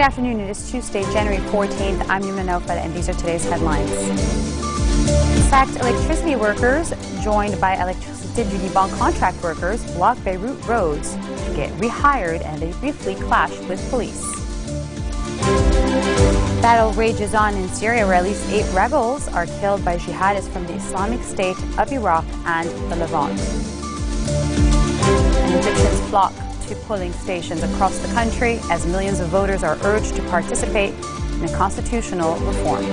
afternoon. It is Tuesday, January 14th. I'm Yumna Naufal, and these are today's headlines. Sacked electricity workers, joined by Electricité du Liban contract workers, blocked Beirut roads to get rehired, and they briefly clashed with police. Battle rages on in Syria, where at least 8 rebels are killed by jihadists from the Islamic State of Iraq and the Levant. And Egyptians flock to polling stations across the country as millions of voters are urged to participate in a constitutional reform.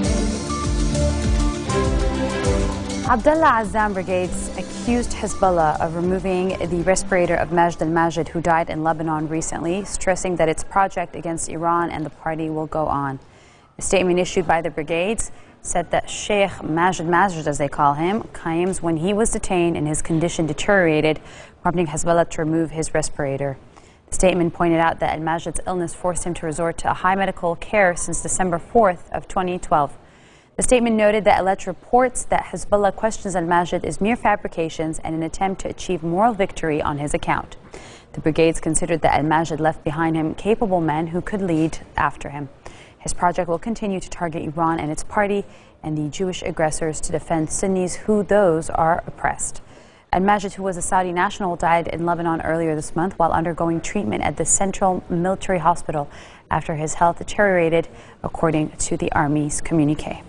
Abdullah Azzam brigades accused Hezbollah of removing the respirator of Majd al-Majid, who died in Lebanon recently, stressing that its project against Iran and the party will go on. A statement issued by the brigades said that Sheikh Majd al-Majid, as they call him, claims when he was detained and his condition deteriorated, prompting Hezbollah to remove his respirator. The statement pointed out that al-Majid's illness forced him to resort to high medical care since December 4th of 2012. The statement noted that alleged reports that Hezbollah questions al-Majid is mere fabrications and an attempt to achieve moral victory on his account. The brigades considered that al-Majid left behind him capable men who could lead after him. His project will continue to target Iran and its party and the Jewish aggressors to defend Sunnis who those are oppressed. Al-Majid, who was a Saudi national, died in Lebanon earlier this month while undergoing treatment at the Central Military Hospital after his health deteriorated, according to the Army's communique.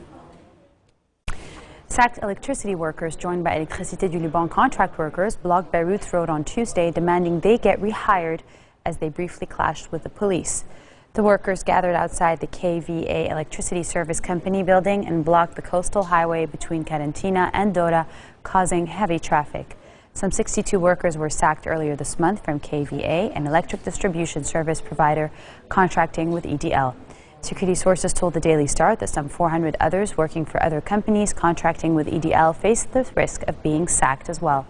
Sacked electricity workers, joined by Electricité du Liban contract workers, blocked Beirut's road on Tuesday, demanding they get rehired as they briefly clashed with the police. The workers gathered outside the KVA Electricity Service Company building and blocked the coastal highway between Karantina and Dora, causing heavy traffic. Some 62 workers were sacked earlier this month from KVA, an electric distribution service provider contracting with EDL. Security sources told the Daily Star that some 400 others working for other companies contracting with EDL faced the risk of being sacked as well.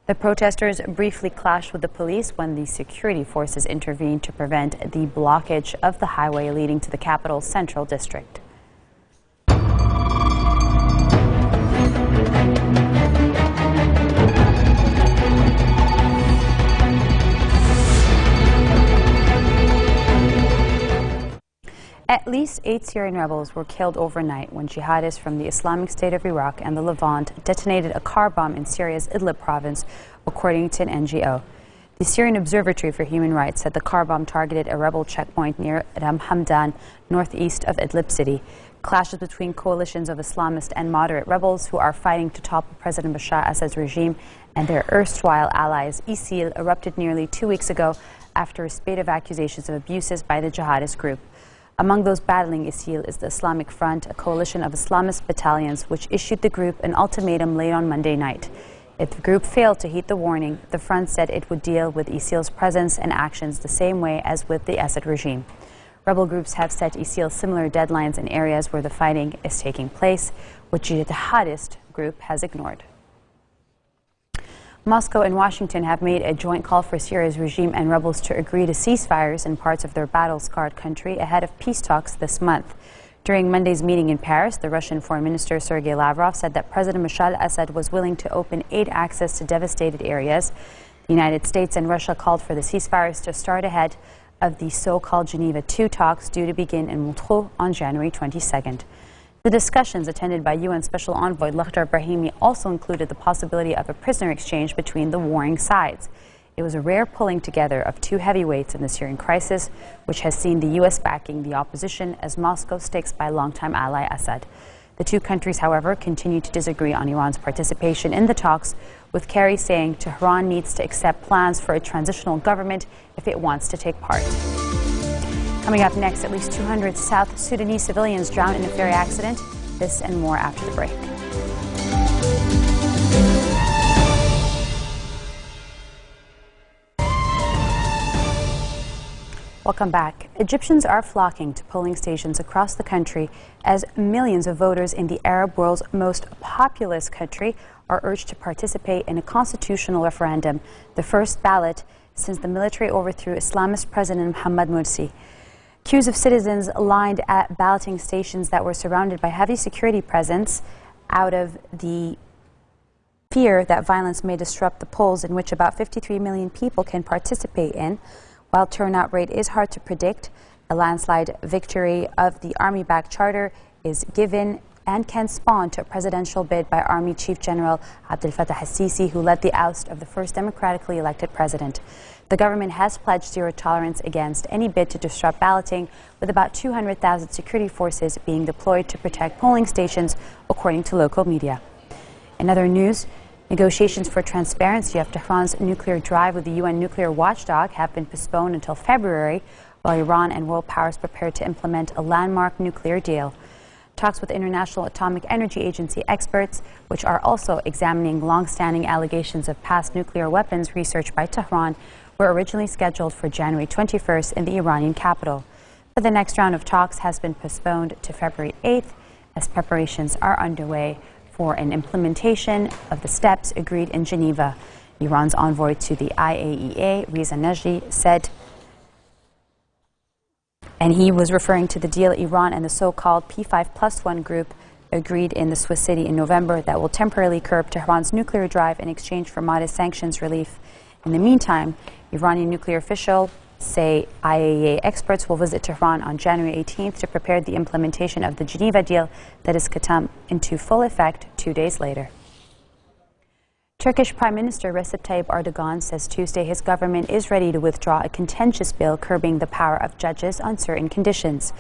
The protesters briefly clashed with the police when the security forces intervened to prevent the blockage of the highway leading to the capital's central district. At least 8 Syrian rebels were killed overnight when jihadists from the Islamic State of Iraq and the Levant detonated a car bomb in Syria's Idlib province, according to an NGO. The Syrian Observatory for Human Rights said the car bomb targeted a rebel checkpoint near Ram Hamdan, northeast of Idlib city. Clashes between coalitions of Islamist and moderate rebels who are fighting to topple President Bashar Assad's regime and their erstwhile allies, ISIL, erupted nearly 2 weeks ago after a spate of accusations of abuses by the jihadist group. Among those battling ISIL is the Islamic Front, a coalition of Islamist battalions which issued the group an ultimatum late on Monday night. If the group failed to heed the warning, the front said it would deal with ISIL's presence and actions the same way as with the Assad regime. Rebel groups have set ISIL similar deadlines in areas where the fighting is taking place, which the jihadist group has ignored. Moscow and Washington have made a joint call for Syria's regime and rebels to agree to ceasefires in parts of their battle-scarred country ahead of peace talks this month. During Monday's meeting in Paris, the Russian Foreign Minister Sergei Lavrov said that President Bashar al-Assad was willing to open aid access to devastated areas. The United States and Russia called for the ceasefires to start ahead of the so-called Geneva II talks due to begin in Montreux on January 22nd. The discussions, attended by UN Special Envoy Lakhdar Brahimi, also included the possibility of a prisoner exchange between the warring sides. It was a rare pulling together of 2 heavyweights in the Syrian crisis, which has seen the U.S. backing the opposition as Moscow sticks by longtime ally Assad. The 2 countries, however, continue to disagree on Iran's participation in the talks, with Kerry saying Tehran needs to accept plans for a transitional government if it wants to take part. Coming up next, at least 200 South Sudanese civilians drowned in a ferry accident. This and more after the break. Welcome back. Egyptians are flocking to polling stations across the country as millions of voters in the Arab world's most populous country are urged to participate in a constitutional referendum, the first ballot since the military overthrew Islamist President Mohamed Morsi. Queues of citizens lined at balloting stations that were surrounded by heavy security presence out of the fear that violence may disrupt the polls, in which about 53 million people can participate in. While turnout rate is hard to predict, A landslide victory of the army-backed charter is given and can spawn to a presidential bid by Army Chief General Abdel Fattah al-Sisi, who led the oust of the first democratically elected president. The government has pledged zero tolerance against any bid to disrupt balloting, with about 200,000 security forces being deployed to protect polling stations, according to local media. In other news, negotiations for transparency of Tehran's nuclear drive with the UN nuclear watchdog have been postponed until February, while Iran and world powers prepare to implement a landmark nuclear deal. Talks with International Atomic Energy Agency experts, which are also examining long-standing allegations of past nuclear weapons research by Tehran, were originally scheduled for January 21st in the Iranian capital. But the next round of talks has been postponed to February 8th, as preparations are underway for an implementation of the steps agreed in Geneva. Iran's envoy to the IAEA, Reza Najdi, said, and he was referring to the deal Iran and the so-called P5+1 group agreed in the Swiss city in November that will temporarily curb Tehran's nuclear drive in exchange for modest sanctions relief. In the meantime, Iranian nuclear officials say IAEA experts will visit Tehran on January 18th to prepare the implementation of the Geneva deal that is to come into full effect 2 days later. Turkish Prime Minister Recep Tayyip Erdogan says Tuesday his government is ready to withdraw a contentious bill curbing the power of judges on certain conditions.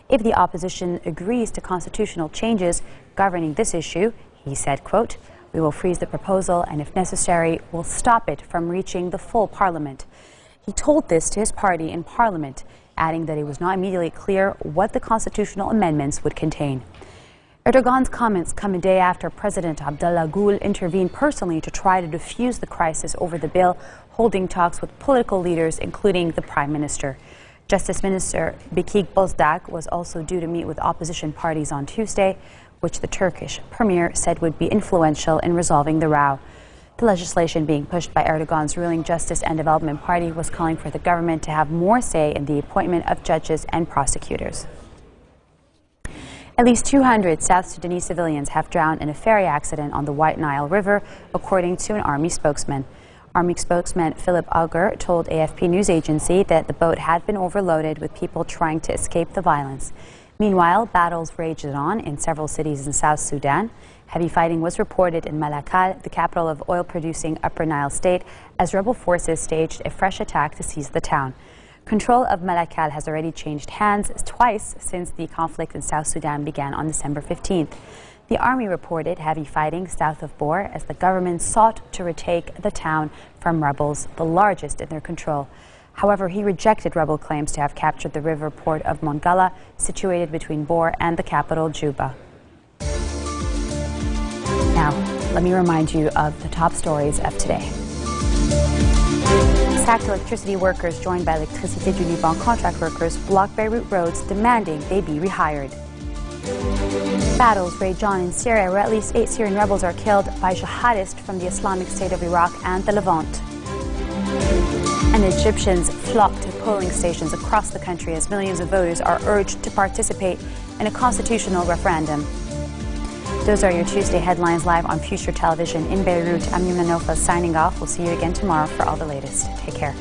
If the opposition agrees to constitutional changes governing this issue, he said, quote, "We will freeze the proposal and if necessary, we'll stop it from reaching the full parliament." He told this to his party in parliament, adding that it was not immediately clear what the constitutional amendments would contain. Erdogan's comments come a day after President Abdullah Gül intervened personally to try to defuse the crisis over the bill, holding talks with political leaders, including the Prime Minister. Justice Minister Bekik Bozdağ was also due to meet with opposition parties on Tuesday, which the Turkish premier said would be influential in resolving the row. The legislation being pushed by Erdogan's ruling Justice and Development Party was calling for the government to have more say in the appointment of judges and prosecutors. At least 200 South Sudanese civilians have drowned in a ferry accident on the White Nile River, according to an Army spokesman. Army spokesman Philip Auger told AFP news agency that the boat had been overloaded with people trying to escape the violence. Meanwhile, battles raged on in several cities in South Sudan. Heavy fighting was reported in Malakal, the capital of oil-producing Upper Nile State, as rebel forces staged a fresh attack to seize the town. Control of Malakal has already changed hands twice since the conflict in South Sudan began on December 15th. The army reported heavy fighting south of Bor as the government sought to retake the town from rebels, the largest in their control. However, he rejected rebel claims to have captured the river port of Mongala, situated between Bor and the capital, Juba. Now, let me remind you of the top stories of today. Sacked electricity workers joined by Électricité du Liban contract workers blocked Beirut roads demanding they be rehired. Battles rage on in Syria, where at least 8 Syrian rebels are killed by jihadists from the Islamic State of Iraq and the Levant. And Egyptians flock to polling stations across the country as millions of voters are urged to participate in a constitutional referendum. Those are your Tuesday headlines live on Future Television in Beirut. I'm Yumna Nofal signing off. We'll see you again tomorrow for all the latest. Take care.